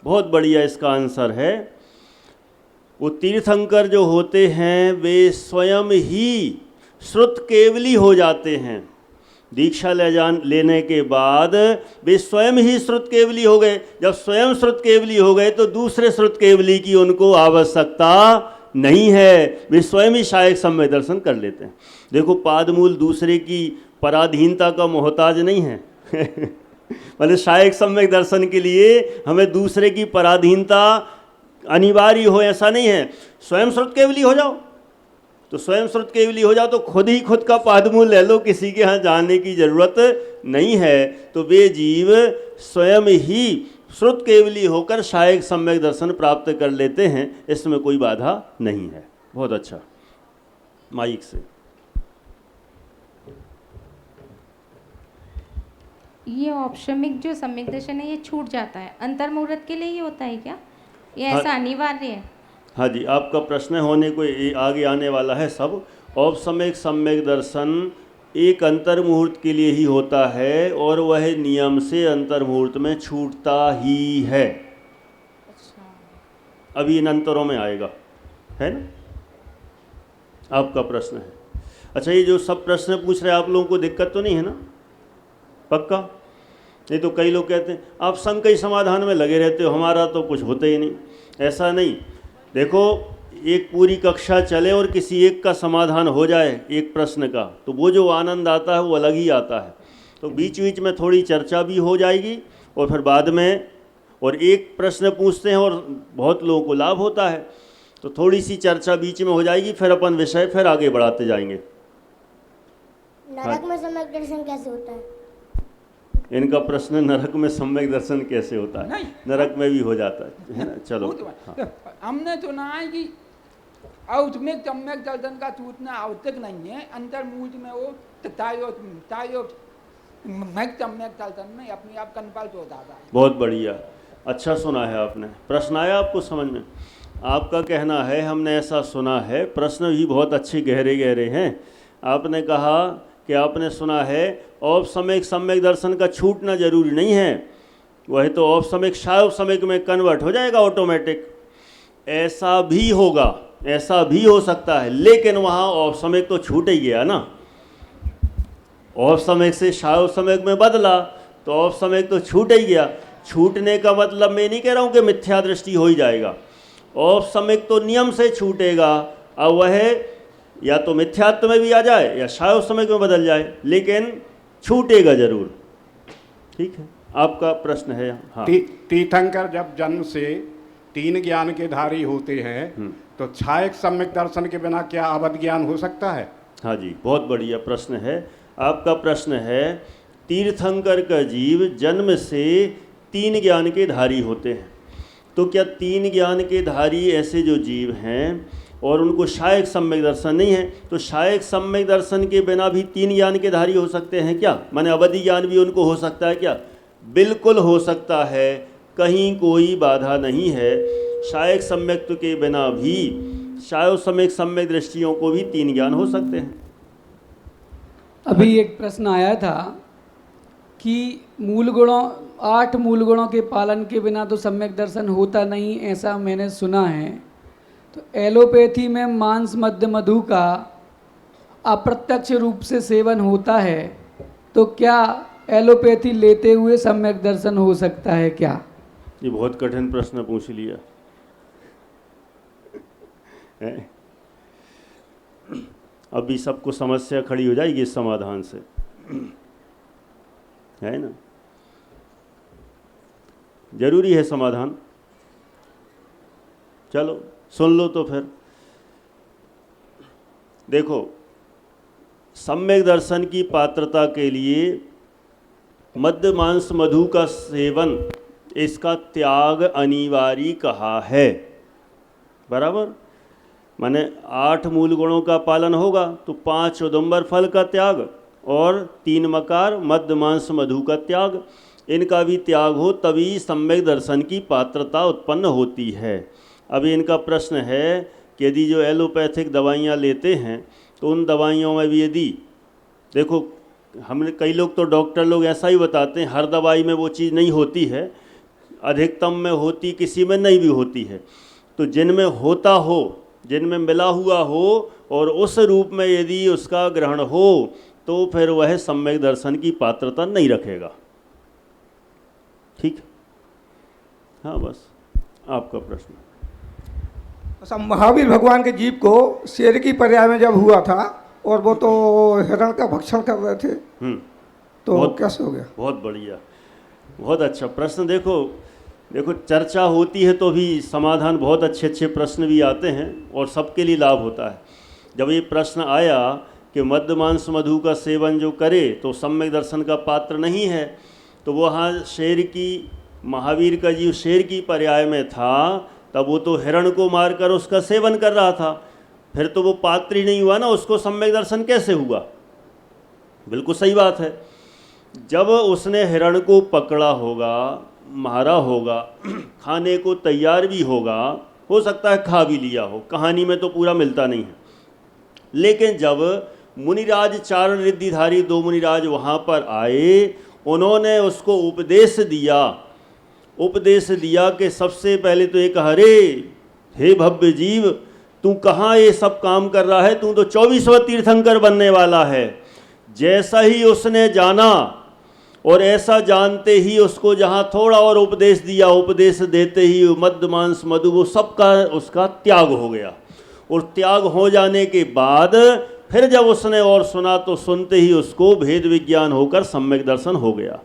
Speaker 1: बहुत बढ़िया इसका आंसर है। वो तीर्थंकर जो होते हैं वे स्वयं ही श्रुत केवली हो जाते हैं। दीक्षा लेने के बाद वे स्वयं ही श्रुत केवली हो गए। जब स्वयं श्रुत केवली हो गए तो दूसरे श्रुत केवली की उनको आवश्यकता नहीं है, वे स्वयं ही शायक सम्यक दर्शन कर लेते हैं। देखो, पादमूल दूसरे की पराधीनता का मोहताज नहीं है मतलब शायक सम्यक दर्शन के लिए हमें दूसरे की पराधीनता अनिवार्य हो ऐसा नहीं है। स्वयं श्रुत केवली हो जाओ तो स्वयं श्रुत केवली हो जाओ तो खुद ही खुद का पादमूल ले लो, किसी के यहाँ जाने की जरूरत नहीं है। तो वे जीव स्वयं ही श्रुत केवली होकर शायक सम्यक दर्शन प्राप्त कर लेते हैं, इसमें कोई बाधा नहीं है। बहुत अच्छा, माइक से।
Speaker 5: ये औपशमिक जो सम्यक दर्शन है ये छूट जाता है, अंतर्मुहूर्त के लिए ही होता है क्या? ये ऐसा अनिवार्य है?
Speaker 1: हाँ जी, आपका प्रश्न होने को आगे आने वाला है सब। औपसम्यक सम्यक दर्शन एक अंतर्मुहूर्त के लिए ही होता है और वह नियम से अंतर्मुहूर्त में छूटता ही है।
Speaker 5: अच्छा।
Speaker 1: अभी इन अंतरों में आएगा, है ना? आपका प्रश्न है। अच्छा, ये जो सब प्रश्न पूछ रहे हैं आप लोगों को दिक्कत तो नहीं है ना? पक्का? नहीं तो कई लोग कहते हैं आप संकय समाधान में लगे रहते हो, हमारा तो कुछ होता ही नहीं। ऐसा नहीं। देखो, एक पूरी कक्षा चले और किसी एक का समाधान हो जाए एक प्रश्न का, तो वो जो आनंद आता है वो अलग ही आता है। तो बीच बीच में थोड़ी चर्चा भी हो जाएगी और फिर बाद में, और एक प्रश्न पूछते हैं और बहुत लोगों को लाभ होता है, तो थोड़ी सी चर्चा बीच में हो जाएगी, फिर अपन विषय फिर आगे बढ़ाते जाएंगे।
Speaker 6: नरक में सम्यक दर्शन कैसे होता है?
Speaker 1: इनका प्रश्न नरक में सम्यक दर्शन कैसे होता है?
Speaker 4: नहीं,
Speaker 1: नरक में भी हो जाता है ना? चलो, हाँ।
Speaker 4: हमने सुना है कि औपसमिक सम्यक दर्शन का सूचना आवश्यक नहीं है, अंतर्मुहूर्त में वो सम्यक दर्शन में अपने आप कन्फर्ट हो जाता है।
Speaker 1: बहुत बढ़िया, अच्छा सुना है आपने। प्रश्न आया आपको समझ में? आपका कहना है हमने ऐसा सुना है, प्रश्न भी बहुत अच्छे गहरे गहरे हैं। आपने कहा कि आपने सुना है औपसम्यक सम्यक दर्शन का छूटना जरूरी नहीं है, वह तो औपसम्यक शायव सम्यक में कन्वर्ट हो जाएगा ऑटोमेटिक। ऐसा भी होगा, ऐसा भी हो सकता है, लेकिन वहाँ औपसम्यक तो छूट ही गया ना। औपसम्यक से शायव सम्यक में बदला तो औपसम्यक तो छूट ही गया। छूटने का मतलब मैं नहीं कह रहा हूँ कि मिथ्या दृष्टि हो ही जाएगा। औपसम्यक तो नियम से छूटेगा, अब वह या तो मिथ्यात्व में भी आ जाए या शायव सम्यक में बदल जाए, लेकिन छूटेगा जरूर। ठीक है, आपका प्रश्न है। हाँ,
Speaker 7: तीर्थंकर जब जन्म से 3 ज्ञान के धारी होते हैं तो छायक सम्यक दर्शन के बिना क्या अवध ज्ञान हो सकता है?
Speaker 1: हाँ जी, बहुत बढ़िया प्रश्न है आपका। प्रश्न है, तीर्थंकर का जीव जन्म से 3 ज्ञान के धारी होते हैं, तो क्या 3 ज्ञान के धारी ऐसे जो जीव हैं और उनको शायक सम्यक दर्शन नहीं है, तो शायक सम्यक दर्शन के बिना भी 3 ज्ञान के धारी हो सकते हैं क्या? माने अवधि ज्ञान भी उनको हो सकता है क्या? बिल्कुल हो सकता है, कहीं कोई बाधा नहीं है। शायक सम्यक्त्व के बिना भी शायव सम्यक सम्यक दृष्टियों को भी 3 ज्ञान हो सकते हैं।
Speaker 8: अभी एक प्रश्न आया था कि मूल गुणों 8 मूल गुणों के पालन के बिना तो सम्यक दर्शन होता नहीं, ऐसा मैंने सुना है। तो एलोपैथी में मांस मध्य मधु का अप्रत्यक्ष रूप से सेवन होता है, तो क्या एलोपैथी लेते हुए सम्यक दर्शन हो सकता है क्या?
Speaker 1: ये बहुत कठिन प्रश्न पूछ लिया है। अभी सबको समस्या खड़ी हो जाएगी इस समाधान से, है ना? जरूरी है समाधान। चलो सुन लो तो फिर। देखो, सम्यक दर्शन की पात्रता के लिए मध्य मांस मधु का सेवन, इसका त्याग अनिवार्य कहा है। बराबर? माने 8 मूल गुणों का पालन होगा तो 5 औदुंबर फल का त्याग और 3 मकार मध्य मांस मधु का त्याग, इनका भी त्याग हो तभी सम्यक दर्शन की पात्रता उत्पन्न होती है। अभी इनका प्रश्न है कि यदि जो एलोपैथिक दवाइयाँ लेते हैं तो उन दवाइयों में भी यदि, देखो हमने कई लोग तो डॉक्टर लोग ऐसा ही बताते हैं हर दवाई में वो चीज़ नहीं होती है, अधिकतम में होती, किसी में नहीं भी होती है। तो जिनमें होता हो, जिनमें मिला हुआ हो और उस रूप में यदि उसका ग्रहण हो तो फिर वह सम्यक दर्शन की पात्रता नहीं रखेगा। ठीक? हाँ, बस आपका प्रश्न।
Speaker 9: अच्छा, महावीर भगवान के जीव को शेर की पर्याय में जब हुआ था और वो तो हिरण का भक्षण कर रहे थे, तो कैसे हो गया?
Speaker 1: बहुत बढ़िया, बहुत अच्छा प्रश्न। देखो चर्चा होती है तो भी समाधान, बहुत अच्छे अच्छे प्रश्न भी आते हैं और सबके लिए लाभ होता है। जब ये प्रश्न आया कि मध्य मांस मधु का सेवन जो करे तो सम्यक दर्शन का पात्र नहीं है, तो वहाँ शेर की, महावीर का जीव शेर की पर्याय में था, तब वो तो हिरण को मारकर उसका सेवन कर रहा था, फिर तो वो पात्र ही नहीं हुआ ना, उसको सम्यक दर्शन कैसे हुआ? बिल्कुल सही बात है। जब उसने हिरण को पकड़ा होगा, मारा होगा, खाने को तैयार भी होगा, हो सकता है खा भी लिया हो, कहानी में तो पूरा मिलता नहीं है, लेकिन जब मुनिराज, चारण रिद्धिधारी 2 मुनिराज वहाँ पर आए, उन्होंने उसको उपदेश दिया कि सबसे पहले तो एक, अरे हे भव्य जीव, तू कहाँ ये सब काम कर रहा है, तू तो 24वां तीर्थंकर बनने वाला है। जैसा ही उसने जाना और ऐसा जानते ही उसको जहाँ थोड़ा और उपदेश दिया, उपदेश देते ही मध्य मांस मधु वो सबका उसका त्याग हो गया। और त्याग हो जाने के बाद फिर जब उसने और सुना तो सुनते ही उसको भेद विज्ञान होकर सम्यक दर्शन हो गया।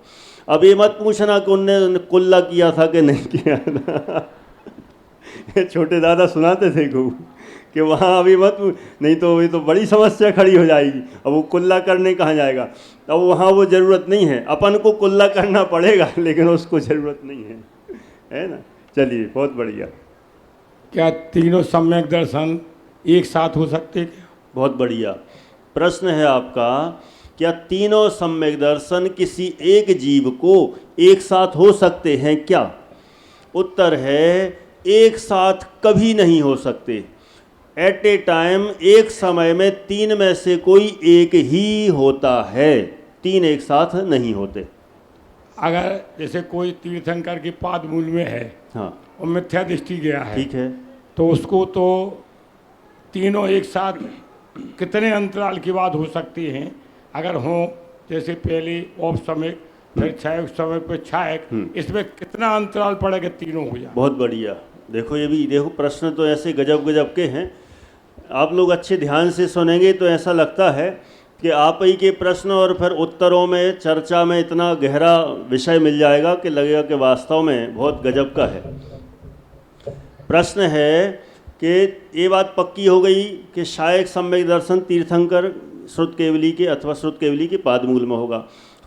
Speaker 1: अब ये मत पूछना कि उनने कुल्ला किया था कि नहीं किया था। छोटे दादा सुनाते थे खूब कि वहाँ अभी मत, नहीं तो ये तो बड़ी समस्या खड़ी हो जाएगी। अब वो कुल्ला करने कहाँ जाएगा? अब वहाँ वो ज़रूरत नहीं है, अपन को कुल्ला करना पड़ेगा, लेकिन उसको ज़रूरत नहीं है ना? चलिए, बहुत बढ़िया।
Speaker 7: क्या तीनों सम्यक दर्शन एक साथ हो सकते हैं?
Speaker 1: बहुत बढ़िया प्रश्न है आपका। क्या तीनों सम्यक दर्शन किसी एक जीव को एक साथ हो सकते हैं क्या? उत्तर है, एक साथ कभी नहीं हो सकते। एट ए टाइम, एक समय में 3 में से कोई एक ही होता है, 3 एक साथ नहीं होते।
Speaker 7: अगर जैसे कोई तीर्थंकर के पाद मूल में है,
Speaker 1: हाँ,
Speaker 7: और मिथ्या दृष्टि गया है,
Speaker 1: ठीक है,
Speaker 7: तो उसको तो तीनों एक साथ कितने अंतराल की बात हो सकती हैं? अगर हो जैसे पहले औपसमिक, फिर छायक समय पे छायक, इसमें कितना अंतराल पड़ेगा तीनों हो जाए?
Speaker 1: बहुत बढ़िया। देखो ये भी, देखो प्रश्न तो ऐसे गजब गजब के हैं। आप लोग अच्छे ध्यान से सुनेंगे तो ऐसा लगता है कि आप ही के प्रश्न और फिर उत्तरों में, चर्चा में इतना गहरा विषय मिल जाएगा कि लगेगा कि वास्तव में बहुत गजब का है। प्रश्न है कि ये बात पक्की हो गई कि शायक सम्यक दर्शन तीर्थंकर श्रुत केवली के अथवा श्रुत केवली के पादमूल में होगा।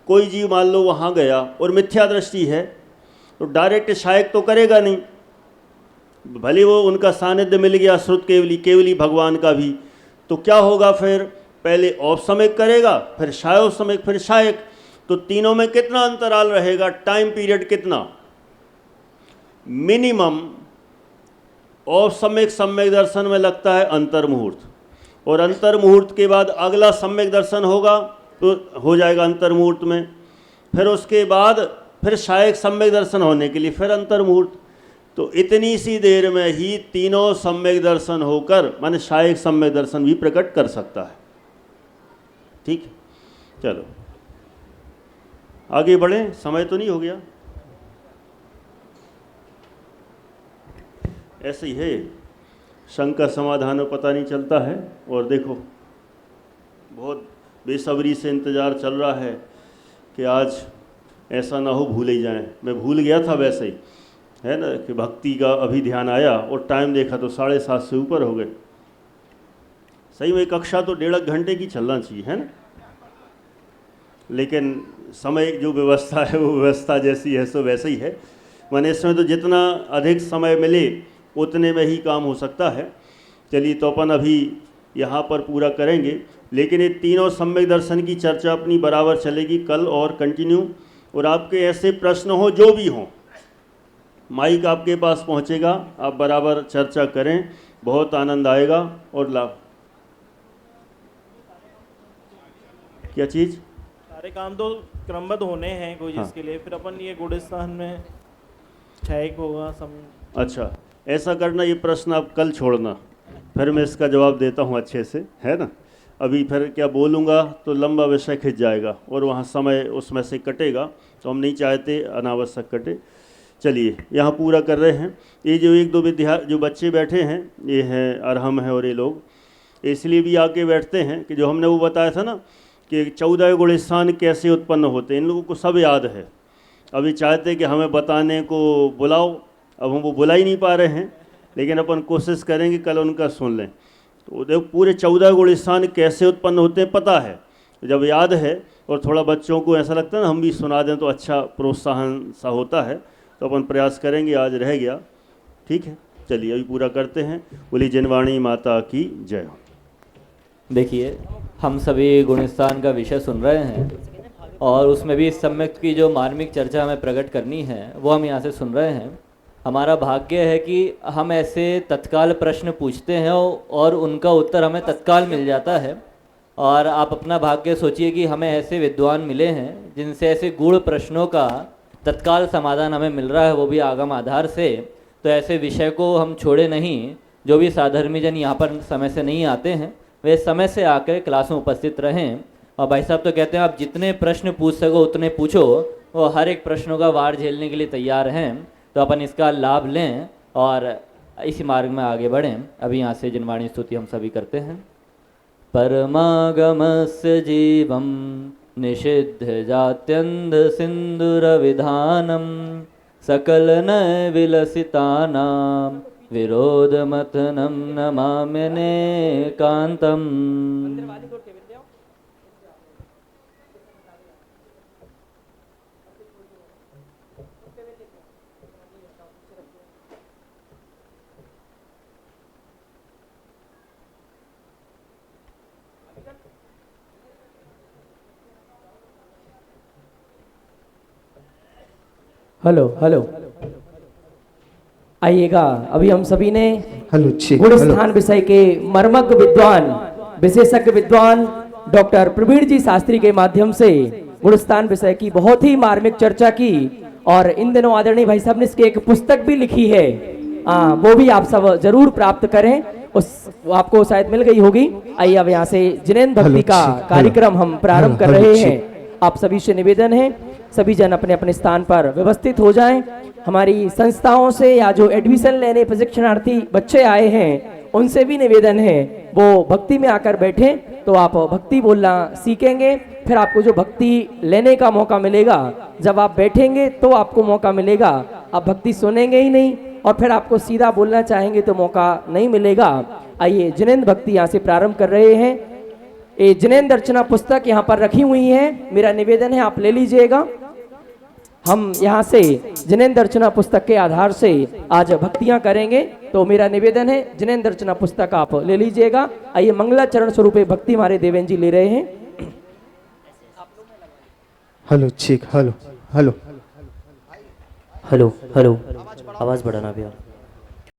Speaker 1: कोई जीव मान लो वहाँ गया और मिथ्या दृष्टि है तो डायरेक्ट शायक तो करेगा नहीं, भले वो उनका सानिध्य मिल गया श्रुत केवली, केवली भगवान का भी, तो क्या होगा फिर? पहले औपसमिक करेगा, फिर शायोपसमिक, फिर शायक। तो तीनों में कितना अंतराल रहेगा? टाइम पीरियड कितना? मिनिमम औपसमिक सम्यक दर्शन में लगता है अंतर्मुहूर्त, और अंतर्मुहूर्त के बाद अगला सम्यक दर्शन होगा तो हो जाएगा अंतर्मुहूर्त में, फिर उसके बाद फिर शायक सम्यक दर्शन होने के लिए फिर अंतर्मुहूर्त। तो इतनी सी देर में ही तीनों सम्यक दर्शन होकर माने शायक सम्यक दर्शन भी प्रकट कर सकता है। ठीक है, चलो आगे बढ़ें, समय तो नहीं हो गया? ऐसे ही है, शंका समाधान में पता नहीं चलता है। और देखो बहुत बेसब्री से इंतज़ार चल रहा है कि आज ऐसा ना हो भूल ही जाएं। मैं भूल गया था वैसे ही, है ना, कि भक्ति का अभी ध्यान आया और टाइम देखा तो 7:30 से ऊपर हो गए। सही में कक्षा तो 1.5 घंटे की चलना चाहिए, है ना, लेकिन समय जो व्यवस्था है वो व्यवस्था जैसी है सो वैसे ही है। माने इसमें तो जितना अधिक समय मिले उतने में ही काम हो सकता है। चलिए तो अपन अभी यहाँ पर पूरा करेंगे, लेकिन ये तीनों सम्यक दर्शन की चर्चा अपनी बराबर चलेगी कल और कंटिन्यू। और आपके ऐसे प्रश्न हो जो भी हों, माइक आपके पास पहुँचेगा, आप बराबर चर्चा करें, बहुत आनंद आएगा और लाभ। क्या चीज़?
Speaker 10: सारे काम तो क्रमबद्ध होने हैं कोई जिसके लिए, फिर अपन ये गुड़स्थान में छायक होगा
Speaker 1: अच्छा, ऐसा करना, ये प्रश्न आप कल छोड़ना, फिर मैं इसका जवाब देता हूँ अच्छे से, है ना। अभी फिर क्या बोलूँगा तो लंबा विषय खिंच जाएगा और वहाँ समय उसमें से कटेगा, तो हम नहीं चाहते अनावश्यक कटे। चलिए यहाँ पूरा कर रहे हैं। ये जो 1-2 जो बच्चे बैठे हैं, ये हैं अरहम है और ये लोग इसलिए भी आके बैठते हैं कि जो हमने वो बताया था ना कि 14 गुणस्थान कैसे उत्पन्न होते हैं, इन लोगों को सब याद है। अभी चाहते कि हमें बताने को बुलाओ, अब हम वो बुला ही नहीं पा रहे हैं, लेकिन अपन कोशिश करेंगे कल उनका सुन लें। तो देखो पूरे 14 गुणस्थान कैसे उत्पन्न होते हैं पता है, जब याद है और थोड़ा बच्चों को ऐसा लगता है ना हम भी सुना दें तो अच्छा प्रोत्साहन सा होता है, तो अपन प्रयास करेंगे। आज रह गया, ठीक है, चलिए अभी पूरा करते हैं। बोली जिनवाणी माता की जय।
Speaker 11: देखिए हम सभी गुणस्थान का विषय सुन रहे हैं और उसमें भी इस सम्यक की जो मार्मिक चर्चा हमें प्रकट करनी है वो हम यहाँ से सुन रहे हैं। हमारा भाग्य है कि हम ऐसे तत्काल प्रश्न पूछते हैं और उनका उत्तर हमें तत्काल मिल जाता है। और आप अपना भाग्य सोचिए कि हमें ऐसे विद्वान मिले हैं जिनसे ऐसे गूढ़ प्रश्नों का तत्काल समाधान हमें मिल रहा है, वो भी आगम आधार से। तो ऐसे विषय को हम छोड़े नहीं। जो भी साधर्मी जन यहाँ पर समय से नहीं आते हैं वे समय से आकर क्लास में उपस्थित रहें। और भाई साहब तो कहते हैं आप जितने प्रश्न पूछ सको उतने पूछो, वो हर एक प्रश्नों का वार झेलने के लिए तैयार हैं। तो अपन इसका लाभ लें और इसी मार्ग में आगे बढ़ें। अभी यहाँ से जिनवाणी स्तुति हम सभी करते हैं। परमागमस्य जीवं निषिद्ध जात्यन्ध सिंदूरविधानम सकल नय विलसितानां विरोधमथनं नमाम्यनेकान्तम्।
Speaker 12: हेलो हेलो, आइएगा। अभी हम सभी ने गुणस्थान विषय के मर्मज्ञ विद्वान विशेषज्ञ विद्वान डॉक्टर प्रवीण जी शास्त्री के माध्यम से गुणस्थान विषय की बहुत ही मार्मिक चर्चा की। और इन दिनों आदरणीय भाई साहब ने इसकी एक पुस्तक भी लिखी है, वो भी आप सब जरूर प्राप्त करें, वो आपको शायद मिल गई होगी। आइए अब यहाँ से जिनेंद्र भक्ति का कार्यक्रम हम प्रारंभ कर रहे हैं। आप सभी से निवेदन है सभी जन अपने अपने स्थान पर व्यवस्थित हो जाएं। हमारी संस्थाओं से या जो एडमिशन लेने प्रशिक्षणार्थी बच्चे आए हैं उनसे भी निवेदन है वो भक्ति में आकर बैठे, तो आप भक्ति बोलना सीखेंगे। फिर आपको जो भक्ति लेने का मौका मिलेगा, जब आप बैठेंगे तो आपको मौका मिलेगा। आप भक्ति सुनेंगे ही नहीं और फिर आपको सीधा बोलना चाहेंगे तो मौका नहीं मिलेगा। आइए जिनेंद्र भक्ति यहाँ से प्रारंभ कर रहे हैं। ये जिनेंद्र अर्चना पुस्तक यहाँ पर रखी हुई है, मेरा निवेदन है आप ले लीजिएगा। हम यहाँ से जिनेंद्र अर्चना पुस्तक के आधार से आज भक्तियाँ करेंगे, तो मेरा निवेदन है जिनेंद्र अर्चना पुस्तक आप ले लीजिएगा। आइए मंगलाचरण स्वरूप भक्ति हमारे देवेंद्र जी ले रहे हैं।
Speaker 13: हेलो ठीक, हेलो हेलो
Speaker 11: हेलो हेलो, आवाज़ बढ़ाना भैया।